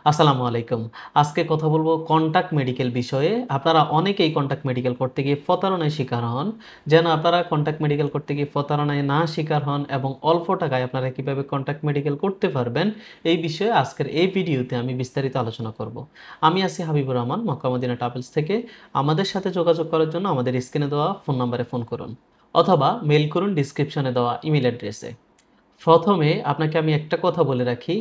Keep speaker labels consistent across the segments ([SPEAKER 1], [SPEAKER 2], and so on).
[SPEAKER 1] আসসালামু আলাইকুম। আজকে কথা বলবো কন্টাক্ট মেডিকেল বিষয়ে। আপনারা অনেকেই কন্টাক্ট মেডিকেল করতে গিয়ে প্রতারণার শিকার হন। যেন আপনারা কন্টাক্ট মেডিকেল করতে গিয়ে প্রতারণায় না শিকার হন এবং অল্প টাকায় আপনারা কিভাবে কন্টাক্ট মেডিকেল করতে পারবেন, এই বিষয়ে আজকের এই ভিডিওতে আমি বিস্তারিত আলোচনা করব। আমি আছি Habibur Rahman, Mecca Medina travels থেকে। আমাদের সাথে যোগাযোগ করার জন্য আমাদের স্ক্রিনে দেওয়া ফোন নম্বরে ফোন করুন অথবা মেইল করুন ডিসক্রিপশনে দেওয়া ইমেল অ্যাড্রেসে। প্রথমে আপনাকে আমি একটা কথা বলে রাখি,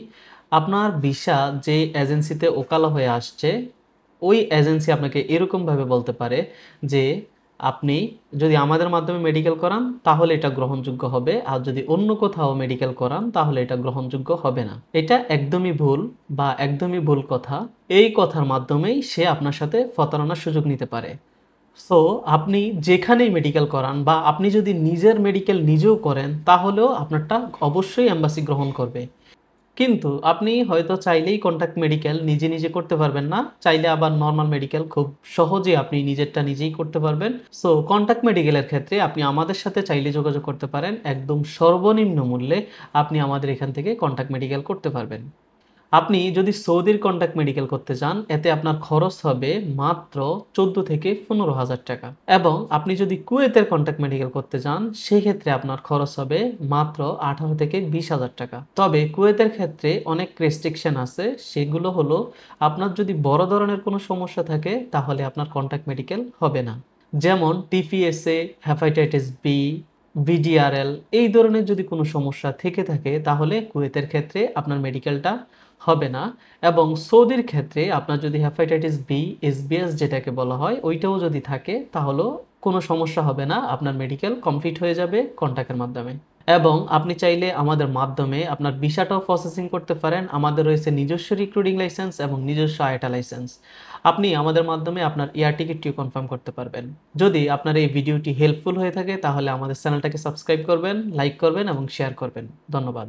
[SPEAKER 1] আপনার ভিসা যে এজেন্সিতে ওকালা হয়ে আসছে, ওই এজেন্সি আপনাকে এরকমভাবে বলতে পারে যে আপনি যদি আমাদের মাধ্যমে মেডিকেল করান তাহলে এটা গ্রহণযোগ্য হবে, আর যদি অন্য কোথাও মেডিকেল করান তাহলে এটা গ্রহণযোগ্য হবে না। এটা একদমই ভুল বা একদমই ভুল কথা। এই কথার মাধ্যমেই সে আপনার সাথে প্রতারণার সুযোগ নিতে পারে। সো আপনি যেখানেই মেডিকেল করান বা আপনি যদি নিজের মেডিকেল নিজেও করেন তাহলেও আপনারটা অবশ্যই এম্বাসি গ্রহণ করবে। কিন্তু আপনি হয়তো চাইলেই কন্টাক্ট মেডিকেল নিজে নিজে করতে পারবেন না, চাইলে আবার নর্মাল মেডিকেল খুব সহজে আপনি নিজেরটা নিজেই করতে পারবেন। সো কন্টাক্ট মেডিকেলের ক্ষেত্রে আপনি আমাদের সাথে চাইলে যোগাযোগ করতে পারেন, একদম সর্বনিম্ন মূল্যে আপনি আমাদের এখান থেকে কন্টাক্ট মেডিকেল করতে পারবেন। আপনি যদি সৌদির কন্টাক্ট মেডিকেল করতে চান, এতে আপনার খরচ হবে মাত্র 14 থেকে 15,000 টাকা। এবং আপনি যদি কুয়েতের কন্টাক্ট মেডিকেল করতে চান, সেক্ষেত্রে আপনার খরচ হবে মাত্র 18 থেকে 20,000 টাকা। তবে কুয়েতের ক্ষেত্রে অনেক রেস্ট্রিকশন আছে, সেগুলো হলো আপনার যদি বড় ধরনের কোনো সমস্যা থাকে তাহলে আপনার কন্টাক্ট মেডিকেল হবে না। যেমন টিপিএসএ, হেপাটাইটিস বি, ভিডিআরএল, এই ধরনের যদি কোনো সমস্যা থেকে থাকে তাহলে কুয়েতের ক্ষেত্রে আপনার মেডিকেলটা হবে না। এবং সৌদির ক্ষেত্রে আপনার যদি হেপাটাইটিস বি, এসবিএস যেটাকে বলা হয়, ওইটাও যদি থাকে তাহলেও কোনো সমস্যা হবে না, আপনার মেডিকেল কমপ্লিট হয়ে যাবে কন্ট্যাক্টের মাধ্যমে। এবং আপনি চাইলে আমাদের মাধ্যমে আপনার ভিসাটাও প্রসেসিং করতে পারেন। আমাদের রয়েছে নিজস্ব রিক্রুটিং লাইসেন্স এবং নিজস্ব আইটা লাইসেন্স। আপনি আমাদের মাধ্যমে আপনার এয়ার টিকিটটিও কনফার্ম করতে পারবেন। যদি আপনার এই ভিডিওটি হেল্পফুল হয়ে থাকে তাহলে আমাদের চ্যানেলটাকে সাবস্ক্রাইব করবেন, লাইক করবেন এবং শেয়ার করবেন। ধন্যবাদ।